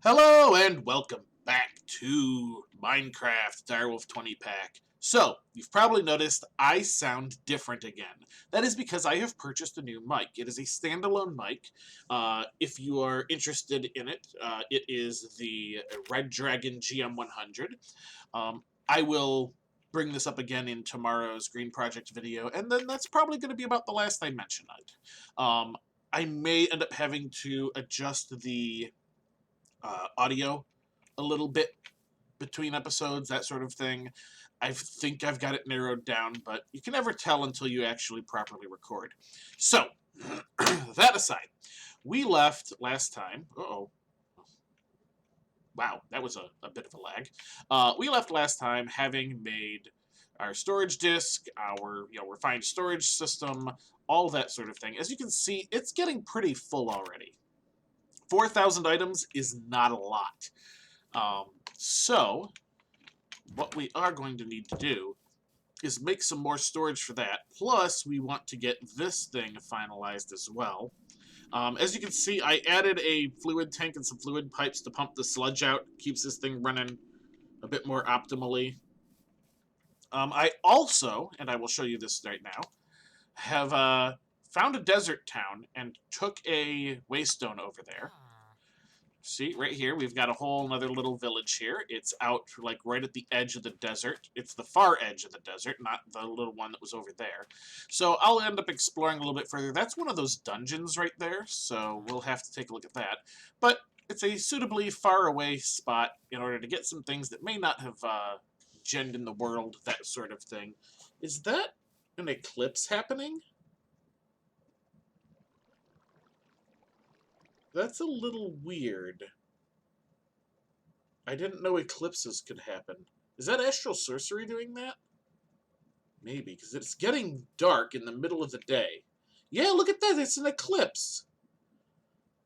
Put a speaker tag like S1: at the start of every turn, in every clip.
S1: Hello and welcome back to Minecraft Direwolf20 pack. So, you've probably noticed I sound different again. That is because I have purchased a new mic. It is a standalone mic. If you are interested in it, it is the Red Dragon GM100. I will bring this up again in tomorrow's Green Project video, and then that's probably going to be about the last I mention it. I may end up having to adjust the audio a little bit between episodes, that sort of thing. I think I've got it narrowed down, but you can never tell until you actually properly record. So, that aside, we left last time. Uh-oh. Wow, that was a bit of a lag. We left last time having made our storage disk, our refined storage system, all that sort of thing. As you can see, it's getting pretty full already. 4,000 items is not a lot. So, what we are going to need to do is make some more storage for that. Plus, we want to get this thing finalized as well. As you can see, I added a fluid tank and some fluid pipes to pump the sludge out. Keeps this thing running a bit more optimally. I also, and I will show you this right now, have found a desert town and took a waystone over there. See, right here, we've got a whole another little village here. It's out, like, right at the edge of the desert. It's the far edge of the desert, not the little one that was over there. So I'll end up exploring a little bit further. That's one of those dungeons right there, so we'll have to take a look at that. But it's a suitably far away spot in order to get some things that may not have genned in the world, that sort of thing. Is that an eclipse happening? That's a little weird. I didn't know eclipses could happen. Is that astral sorcery doing that? Maybe, because it's getting dark in the middle of the day. Yeah, look at that. It's an eclipse.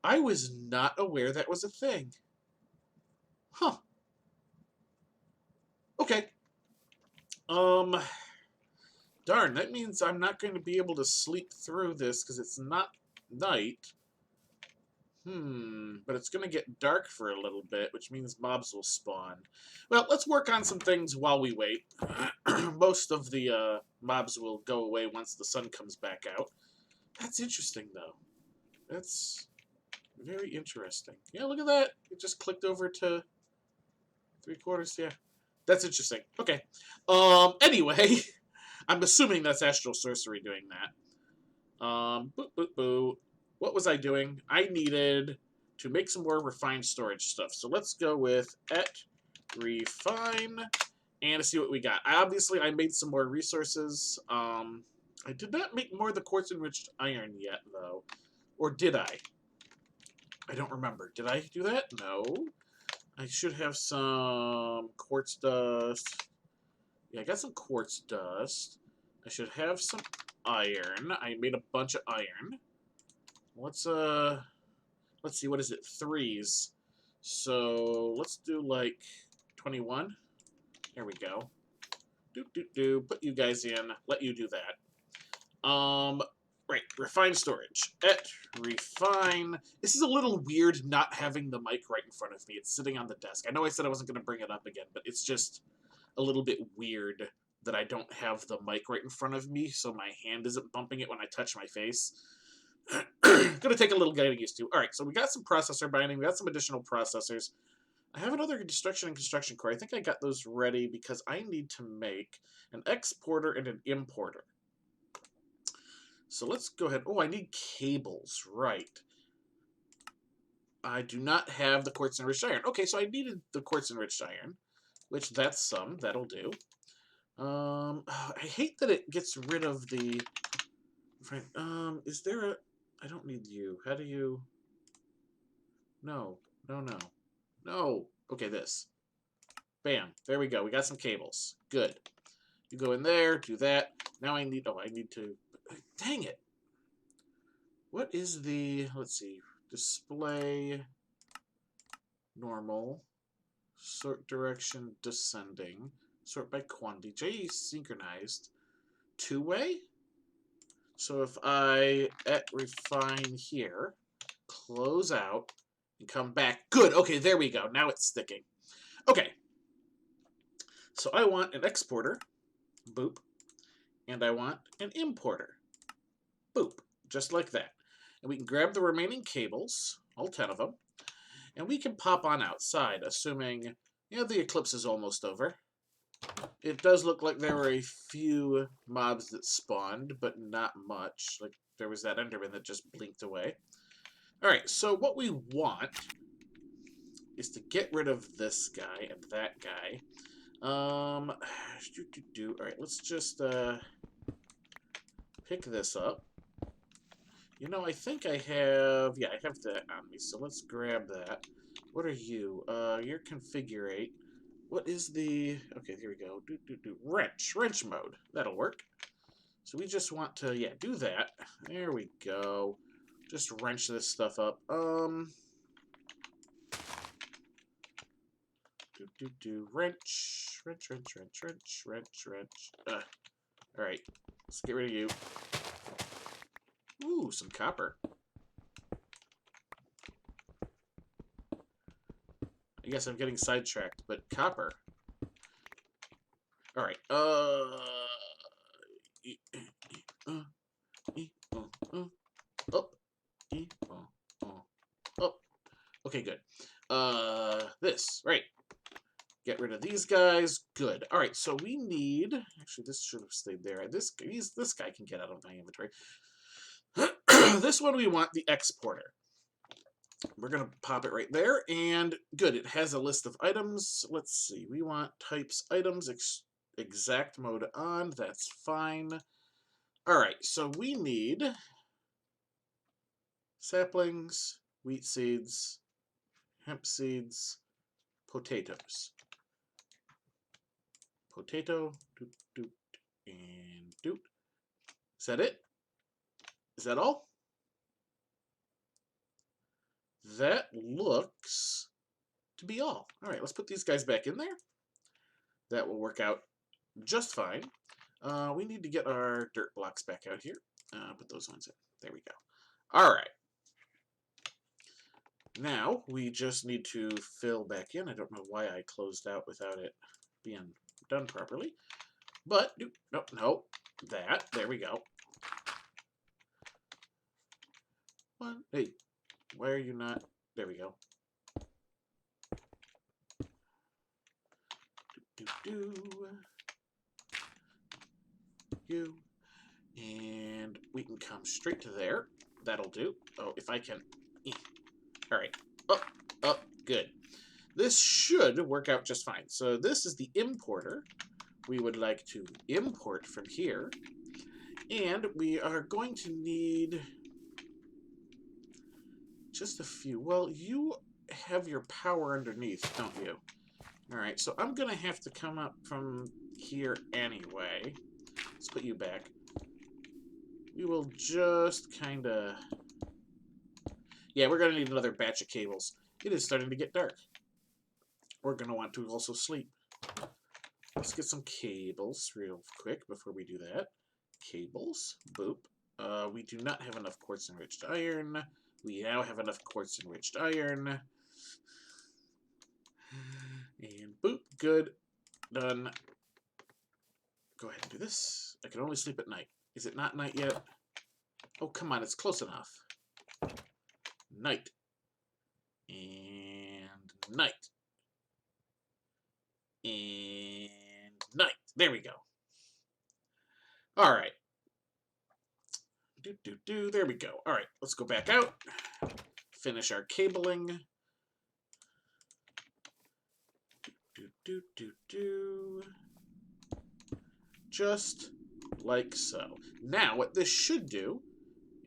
S1: I was not aware that was a thing. Huh. Okay. Darn, that means I'm not going to be able to sleep through this because it's not night. But it's going to get dark for a little bit, which means mobs will spawn. Well, let's work on some things while we wait. Most of the mobs will go away once the sun comes back out. That's interesting, though. That's very interesting. Yeah, look at that. It just clicked over to 3/4, yeah. That's interesting. Okay. Anyway, I'm assuming that's astral sorcery doing that. Boop, boop, boop. What was I doing? I needed to make some more refined storage stuff. So let's go with refine and see what we got. Obviously, I made some more resources. I did not make more of the quartz-enriched iron yet, though. Or did I? I don't remember. Did I do that? No. I should have some quartz dust. Yeah, I got some quartz dust. I should have some iron. I made a bunch of iron. Let's see, what is it? 3s. So let's do like 21. There we go. Put you guys in. Let you do that. Right, refine storage. Refine. This is a little weird not having the mic right in front of me. It's sitting on the desk. I know I said I wasn't going to bring it up again, but it's just a little bit weird that I don't have the mic right in front of me, so my hand isn't bumping it when I touch my face. Gonna take a little getting used to. Alright, so we got some processor binding, we got some additional processors. I have another destruction and construction core. I think I got those ready because I need to make an exporter and an importer. So let's go ahead. Oh, I need cables, right. I do not have the quartz enriched iron. Okay, so I needed the quartz enriched iron, which that's some. That'll do. I hate that it gets rid of the... is there a... I don't need you. How do you... No. No, no. No! Okay, this. Bam. There we go. We got some cables. Good. You go in there, do that. Now I need... Oh, I need to... Dang it! What is the... Let's see. Display... Normal. Sort direction descending. Sort by quantity. J synchronized. Two-way? So if I refine here, close out, And come back. Good. Okay, there we go. Now it's sticking. Okay. So I want an exporter. Boop. And I want an importer. Boop. Just like that. And we can grab the remaining cables, all 10 of them, and we can pop on outside, assuming, the eclipse is almost over. It does look like there were a few mobs that spawned, but not much. Like, there was that Enderman that just blinked away. Alright, so what we want is to get rid of this guy and that guy. Alright, let's just pick this up. I think I have... Yeah, I have that on me, so let's grab that. What are you? You're configurate. What is the... Okay, here we go. Wrench mode. That'll work. So we just want to, do that. There we go. Just wrench this stuff up. Wrench. Alright. Let's get rid of you. Ooh, some copper. I guess I'm getting sidetracked, but copper. Alright, oh. Okay, good. This, right. Get rid of these guys. Good. Alright, so we need... Actually, this should have stayed there. This guy can get out of my inventory. This one we want the exporter. We're going to pop it right there, and good, it has a list of items. Let's see, we want types, items, exact mode on, that's fine. Alright, so we need saplings, wheat seeds, hemp seeds, potatoes. Potato, doot, doot, and doot. Is that it? Is that all? That looks to be all. All right, let's put these guys back in there. That will work out just fine. We need to get our dirt blocks back out here. Put those ones in. There we go. All right. Now, we just need to fill back in. I don't know why I closed out without it being done properly. But, no, that. There we go. One, hey. Why are you not? There we go. You. And we can come straight to there. That'll do. Oh, if I can. Alright. Up, good. This should work out just fine. So this is the importer. We would like to import from here. And we are going to need... just a few. Well, you have your power underneath, don't you? Alright, so I'm going to have to come up from here anyway. Let's put you back. We will just kind of... Yeah, we're going to need another batch of cables. It is starting to get dark. We're going to want to also sleep. Let's get some cables real quick before we do that. Cables. Boop. We do not have enough quartz-enriched iron. We now have enough quartz-enriched iron. And boop. Good. Done. Go ahead and do this. I can only sleep at night. Is it not night yet? Oh, come on. It's close enough. Night. And night. And night. There we go. All right. There we go. All right, let's go back out. Finish our cabling. Just like so. Now, what this should do,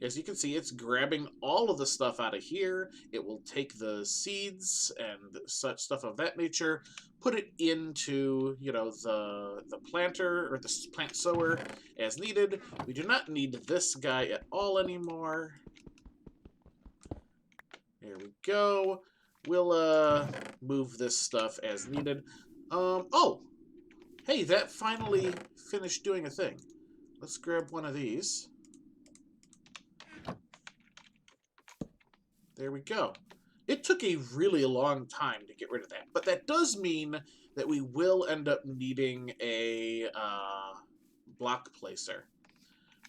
S1: as you can see, it's grabbing all of the stuff out of here. It will take the seeds and such stuff of that nature, put it into, the planter or the plant sower as needed. We do not need this guy at all anymore. There we go. We'll move this stuff as needed. Oh! Hey, that finally finished doing a thing. Let's grab one of these. There we go. It took a really long time to get rid of that, but that does mean that we will end up needing a block placer,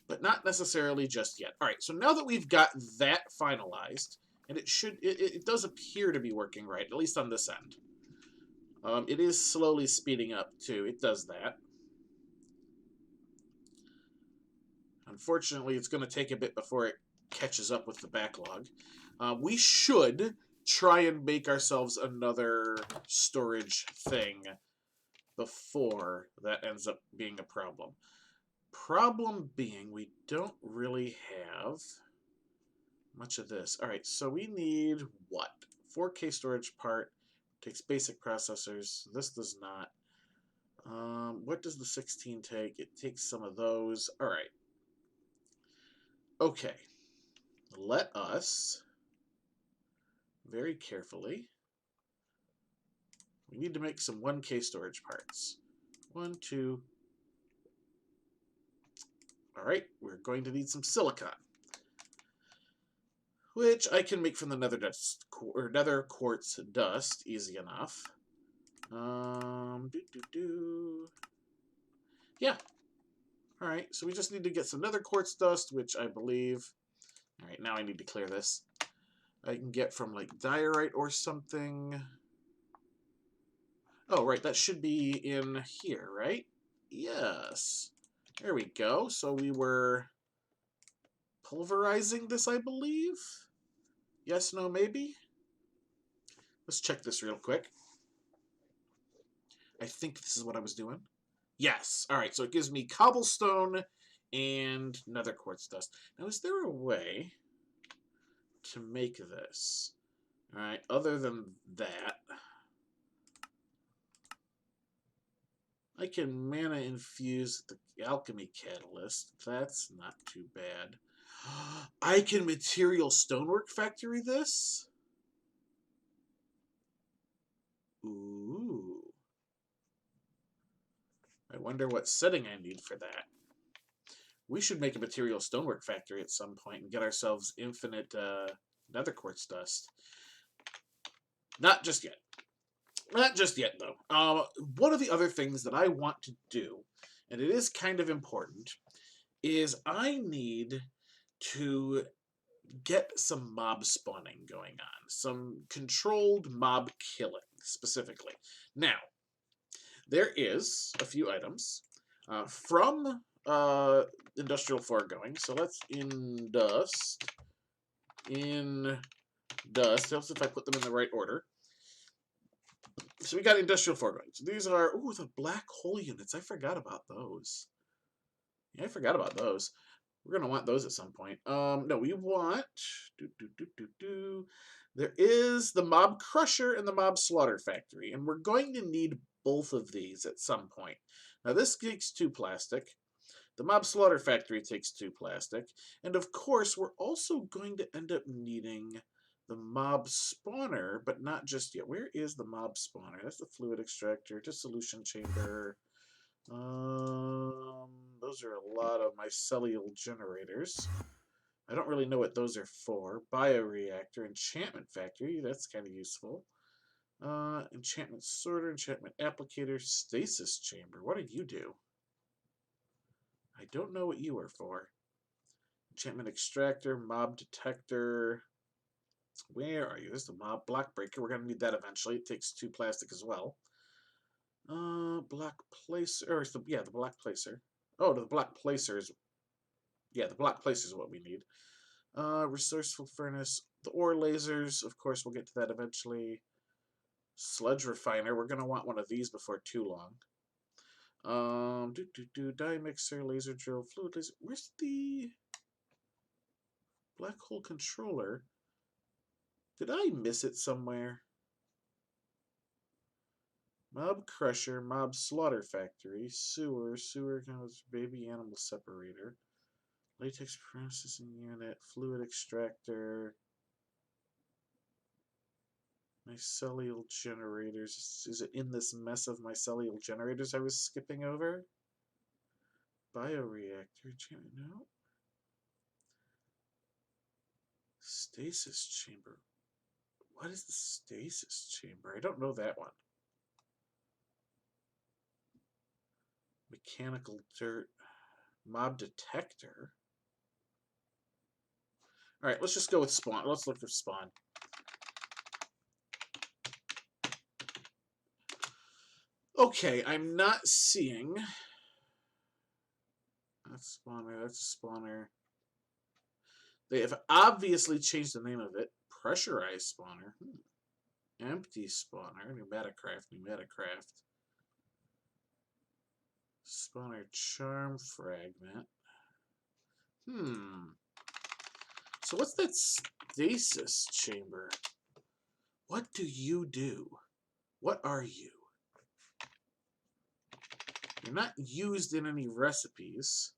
S1: but not necessarily just yet. All right, so now that we've got that finalized, and it does appear to be working right, at least on this end. It is slowly speeding up too. It does that. Unfortunately, it's going to take a bit before it catches up with the backlog. We should try and make ourselves another storage thing before that ends up being a problem. Problem being, we don't really have much of this. All right, so we need what? 4K storage part. Takes basic processors. This does not. What does the 16 take? It takes some of those. All right. Okay. Let us very carefully. We need to make some 1K storage parts. 1, 2. All right, we're going to need some silicon, which I can make from the nether quartz dust, easy enough. Yeah. All right, so we just need to get some nether quartz dust, which I believe. All right, now I need to clear this. I can get from like diorite or something. Oh, right, that should be in here, right? Yes. There we go. So we were pulverizing this, I believe. Yes, no, maybe? Let's check this real quick. I think this is what I was doing. Yes. All right, so it gives me cobblestone and nether quartz dust. Now, is there a way to make this? All right, other than that, I can mana infuse the alchemy catalyst. That's not too bad. I can material stonework factory this? Ooh. I wonder what setting I need for that. We should make a material stonework factory at some point and get ourselves infinite nether quartz dust. Not just yet. Not just yet, though. One of the other things that I want to do, and it is kind of important, is I need to get some mob spawning going on. Some controlled mob killing, specifically. Now, there is a few items from industrial foregoing. So let's indust. Helps if I put them in the right order. So we got industrial foregoing. So these are, ooh, the black hole units. I forgot about those. Yeah, I forgot about those. We're going to want those at some point. No, we want... There is the mob crusher and the mob slaughter factory. And we're going to need both of these at some point. Now, this takes 2 plastic. The mob slaughter factory takes 2 plastic. And, of course, we're also going to end up needing the mob spawner, but not just yet. Where is the mob spawner? That's the fluid extractor, dissolution chamber. Those are a lot of mycelial generators. I don't really know what those are for. Bioreactor, enchantment factory, that's kind of useful. Enchantment sorter, enchantment applicator, stasis chamber. What do you do? I don't know what you are for. Enchantment extractor, mob detector. Where are you? There's the mob block breaker. We're going to need that eventually. It takes 2 plastic as well. Block placer, or the block placer. Oh, the block placer is, the block placer is what we need. Resourceful furnace, the ore lasers, of course, we'll get to that eventually. Sludge refiner, we're going to want one of these before too long. Dye mixer, laser drill, fluid laser. Where's the black hole controller? Did I miss it somewhere? Mob crusher, mob slaughter factory, sewer baby animal separator, latex processing unit, fluid extractor, mycelial generators. Is it in this mess of mycelial generators I was skipping over? Bioreactor, no. Stasis chamber. What is the stasis chamber? I don't know that one. Mechanical dirt. Mob detector. All right, let's just go with spawn. Let's look for spawn. Okay, I'm not seeing. That's spawner. That's a spawner. They have obviously changed the name of it. Pressurized spawner. Empty spawner. Pneumaticraft. Spawner charm fragment. So what's that stasis chamber? What do you do? What are you? You're not used in any recipes.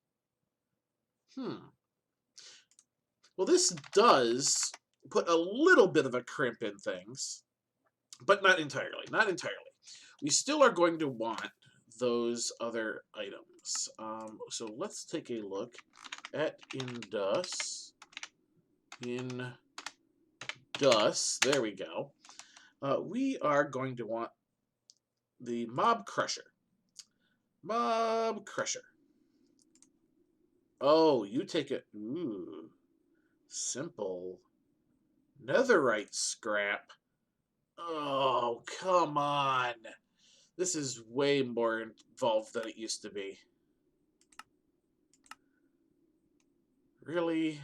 S1: Well, this does put a little bit of a crimp in things, but not entirely. Not entirely. We still are going to want those other items. So let's take a look at Indus. There we go. We are going to want the Mob Crusher. Mob Crusher. Oh, you take it. Ooh. Simple. Netherite scrap. Oh, come on. This is way more involved than it used to be. Really?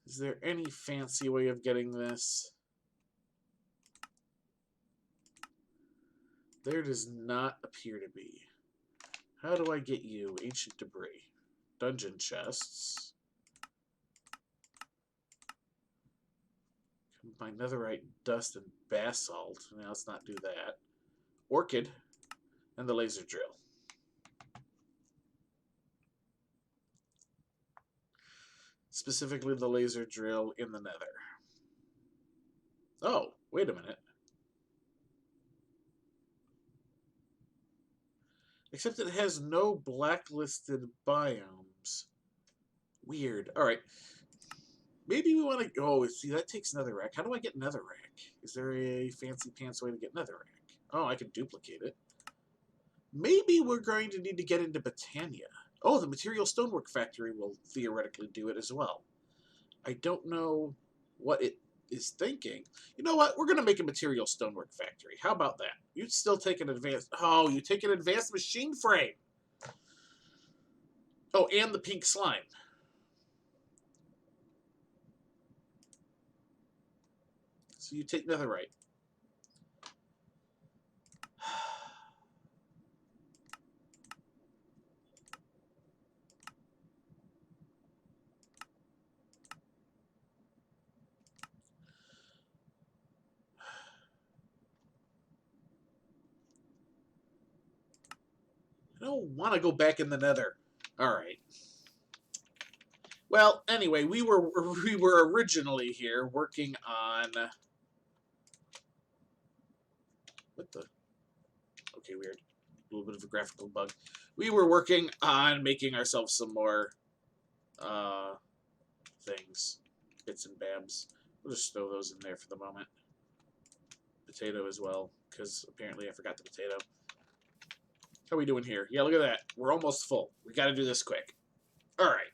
S1: Is there any fancy way of getting this? There does not appear to be. How do I get you? Ancient debris. Dungeon chests. Combine netherite, dust, and basalt. Now let's not do that. Orchid. And the laser drill. Specifically the laser drill in the nether. Oh, wait a minute. Except it has no blacklisted biomes. Weird. Alright. Maybe we want to... Oh, see, that takes netherrack. How do I get netherrack? Is there a fancy pants way to get netherrack? Oh, I can duplicate it. Maybe we're going to need to get into Botania. Oh, the Material Stonework Factory will theoretically do it as well. I don't know what it is thinking. You know what? We're going to make a Material Stonework Factory. How about that? You still take an advanced... Oh, you take an advanced machine frame. Oh, and the pink slime. So you take netherite. I don't want to go back in the nether. All right. Well, anyway, we were originally here working on... What the... Okay, weird. A little bit of a graphical bug. We were working on making ourselves some more things. Bits and babs. We'll just throw those in there for the moment. Potato as well, because apparently I forgot the potato. How are we doing here? Yeah, look at that. We're almost full. We got to do this quick. All right.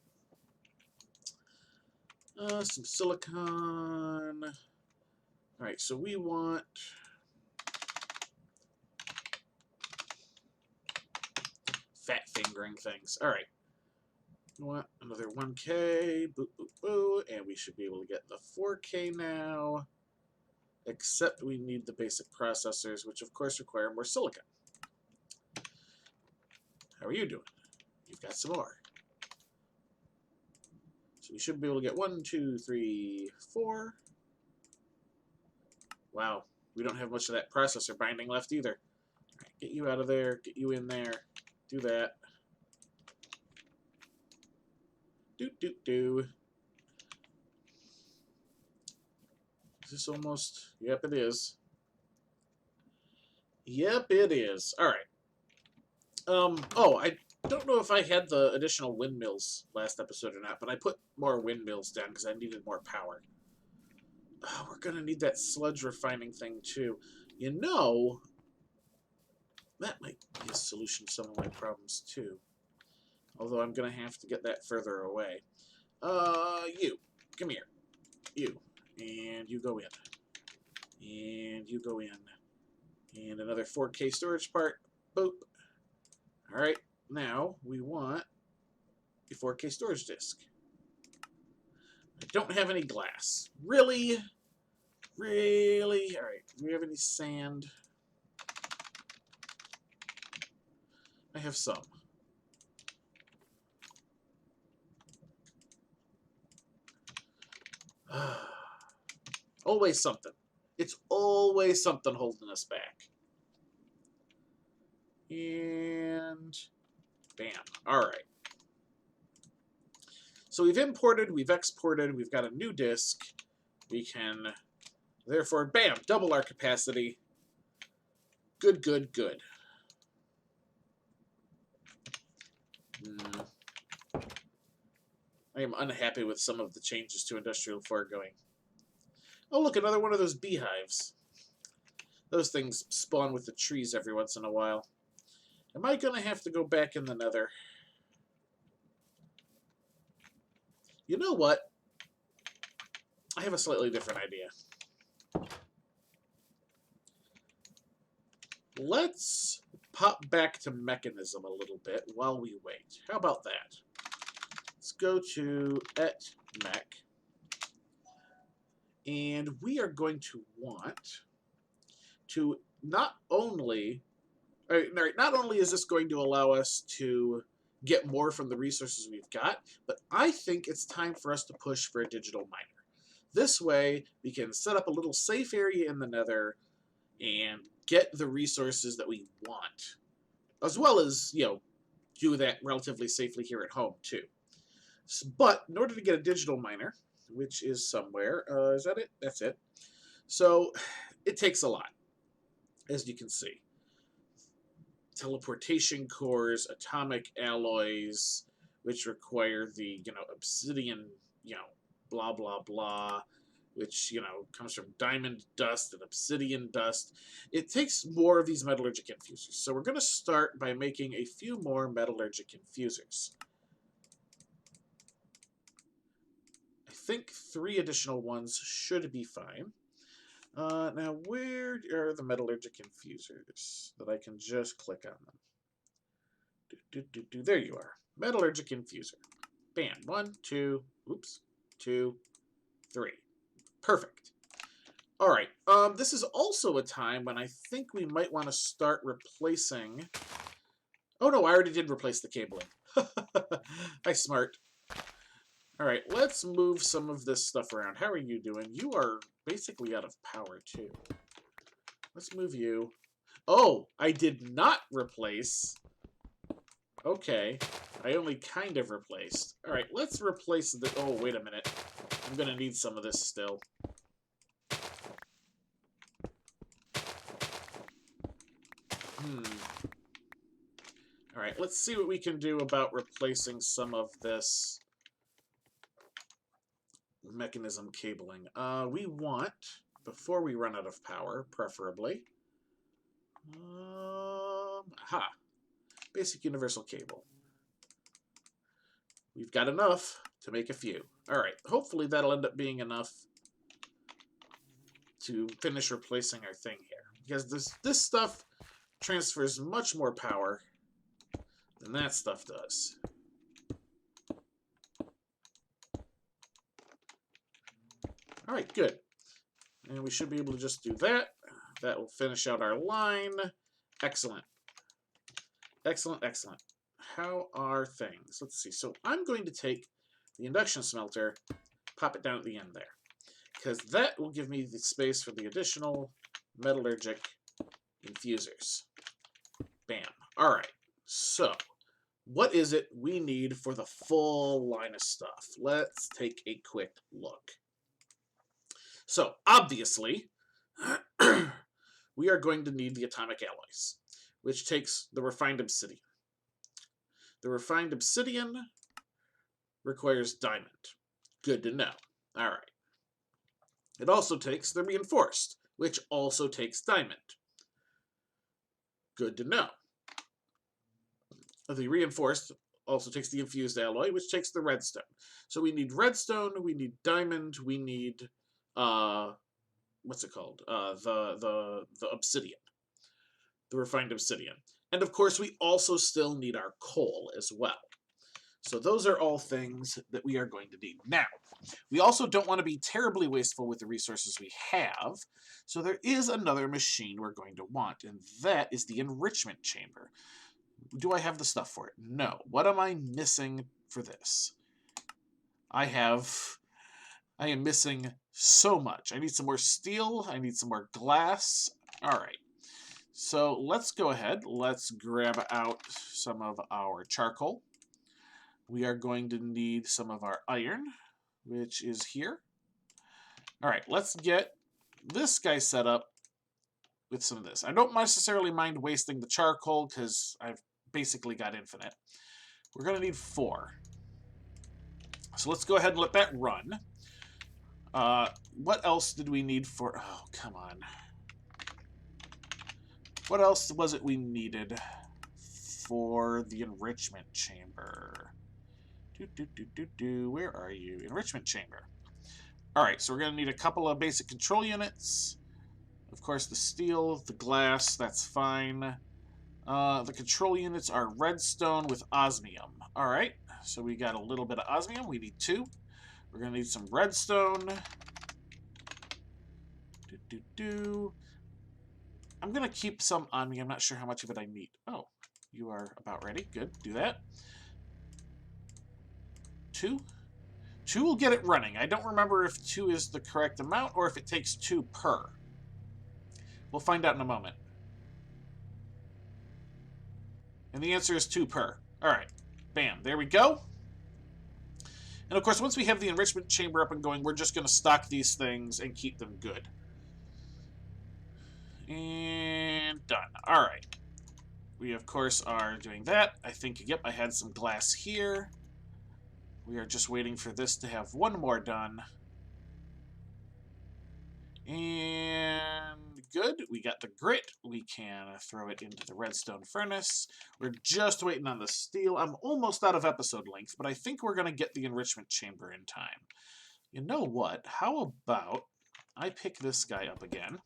S1: Some silicon. All right, so we want... fat fingering things. All right. You want another 1K. Boop, boop, boop. And we should be able to get the 4K now. Except we need the basic processors, which of course require more silicon. How are you doing? You've got some more. So we should be able to get 1, 2, 3, 4. Wow. We don't have much of that processor binding left either. All right, get you out of there. Get you in there. Do that. Do. Is this almost... Yep, it is. Yep, it is. All right. Oh, I don't know if I had the additional windmills last episode or not, but I put more windmills down because I needed more power. Oh, we're going to need that sludge refining thing, too. You know, that might be a solution to some of my problems, too. Although I'm going to have to get that further away. You. Come here. You. And you go in. And you go in. And another 4K storage part. Boop. Alright. Now, we want a 4K storage disk. I don't have any glass. Really? Really? Alright. Do we have any sand? I have some. Always something. It's always something holding us back. And bam. All right. So we've imported, we've exported, we've got a new disk. We can, therefore, bam, double our capacity. Good, good, good. I am unhappy with some of the changes to Industrial 4 going. Oh, look, another one of those beehives. Those things spawn with the trees every once in a while. Am I going to have to go back in the nether? You know what? I have a slightly different idea. Let's pop back to mechanism a little bit while we wait. How about that? Let's go to @mech. And we are going to want to not only is this going to allow us to get more from the resources we've got, but I think it's time for us to push for a digital miner. This way, we can set up a little safe area in the nether and get the resources that we want, as well as, you know, do that relatively safely here at home, too. But in order to get a digital miner, which is somewhere, is that it? That's it. So it takes a lot, as you can see. Teleportation cores, atomic alloys, which require the, obsidian, blah, blah, blah, which, comes from diamond dust and obsidian dust. It takes more of these metallurgic infusers. So we're going to start by making a few more metallurgic infusers. I think 3 additional ones should be fine. Now, where are the metallurgic infusers that I can just click on them? There you are. Metallurgic infuser. Bam. 1, 2, oops, 2, 3. Perfect. All right. This is also a time when I think we might want to start replacing... Oh, no, I already did replace the cabling. Hi, smart. All right, let's move some of this stuff around. How are you doing? You are basically out of power, too. Let's move you. Oh, I did not replace... Okay, I only kind of replaced. All right, let's replace the... Oh, wait a minute. I'm going to need some of this still. All right, let's see what we can do about replacing some of this mechanism cabling. We want, before we run out of power, preferably, basic universal cable. We've got enough to make a few. All right, hopefully that'll end up being enough to finish replacing our thing here. Because this stuff transfers much more power than that stuff does. All right, good. And we should be able to just do that. That will finish out our line. Excellent. Excellent, excellent. How are things? Let's see. So I'm going to take the induction smelter, pop it down at the end there, because that will give me the space for the additional metallurgic infusers. Bam. All right. So what is it we need for the full line of stuff? Let's take a quick look. So obviously, we are going to need the atomic alloys, which takes the refined obsidian. The refined obsidian requires diamond. Good to know. All right. It also takes the reinforced, which also takes diamond. Good to know. The reinforced also takes the infused alloy, which takes the redstone. So we need redstone, we need diamond, we need what's it called? The obsidian, the refined obsidian, and of course we also still need our coal as well. So those are all things that we are going to need. Now, we also don't want to be terribly wasteful with the resources we have, so there is another machine we're going to want, and that is the enrichment chamber. Do I have the stuff for it? No. What am I missing for this? I am missing so much. I need some more steel. I need some more glass. All right. So let's go ahead. Let's grab out some of our charcoal. We are going to need some of our iron, which is here. All right. Let's get this guy set up with some of this. I don't necessarily mind wasting the charcoal because I've basically got infinite. We're going to need 4. So let's go ahead and let that run. What else did we need for... Oh, come on. What else was it we needed for the enrichment chamber? Where are you? Enrichment chamber. Alright, so we're going to need a couple of basic control units. Of course, the steel, the glass, that's fine. The control units are redstone with osmium. Alright, so we got a little bit of osmium. We need 2. We're going to need some redstone. I'm going to keep some on me. I'm not sure how much of it I need. Oh, you are about ready. Good. Do that. 2. 2 will get it running. I don't remember if 2 is the correct amount or if it takes 2 per. We'll find out in a moment. And the answer is 2 per. All right. Bam. There we go. And of course, once we have the enrichment chamber up and going, we're just going to stock these things and keep them good. And done. All right. We, of course, are doing that. I think, yep, I had some glass here. We are just waiting for this to have one more done. And good. We got the grit. We can throw it into the redstone furnace. We're just waiting on the steel. I'm almost out of episode length, but I think we're going to get the enrichment chamber in time. You know what? How about I pick this guy up again?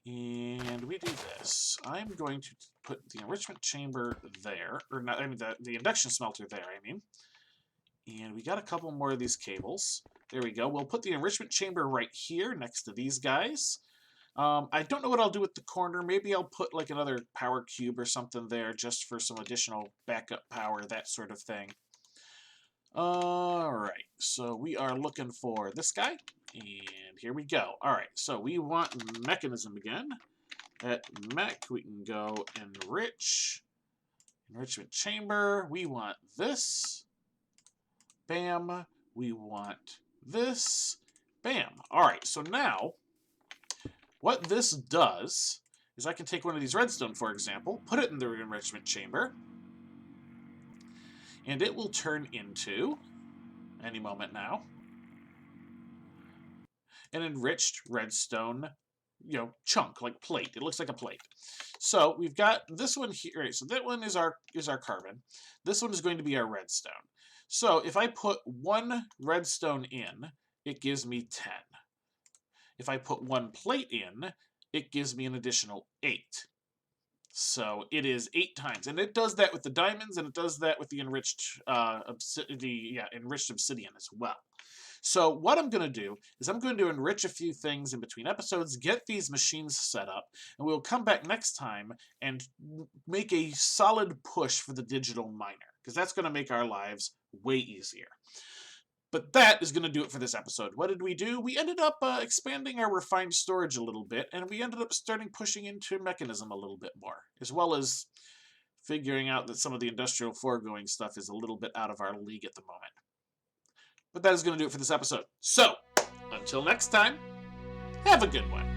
S1: And we do this. I'm going to put the enrichment chamber there. Or not, I mean, the induction smelter there, I mean. And we got a couple more of these cables. There we go. We'll put the enrichment chamber right here next to these guys. I don't know what I'll do with the corner. Maybe I'll put like another power cube or something there just for some additional backup power, that sort of thing. Alright, so we are looking for this guy. And here we go. Alright, so we want mechanism again. At mech, we can go enrich. Enrichment chamber. We want this. Bam. We want this. Bam. Alright, so now, what this does is I can take one of these redstone, for example, put it in the enrichment chamber, and it will turn into, any moment now, an enriched redstone, chunk, like plate. It looks like a plate. So we've got this one here. Right, so that one is our carbon. This one is going to be our redstone. So if I put 1 redstone in, it gives me 10. If I put 1 plate in, it gives me an additional 8. So it is 8 times, and it does that with the diamonds, and it does that with the enriched enriched obsidian as well. So what I'm going to do is I'm going to enrich a few things in between episodes, get these machines set up, and we'll come back next time and make a solid push for the digital miner, because that's going to make our lives way easier. But that is going to do it for this episode. What did we do? We ended up expanding our refined storage a little bit, and we ended up pushing into mechanism a little bit more, as well as figuring out that some of the industrial foregoing stuff is a little bit out of our league at the moment. But that is going to do it for this episode. So, until next time, have a good one.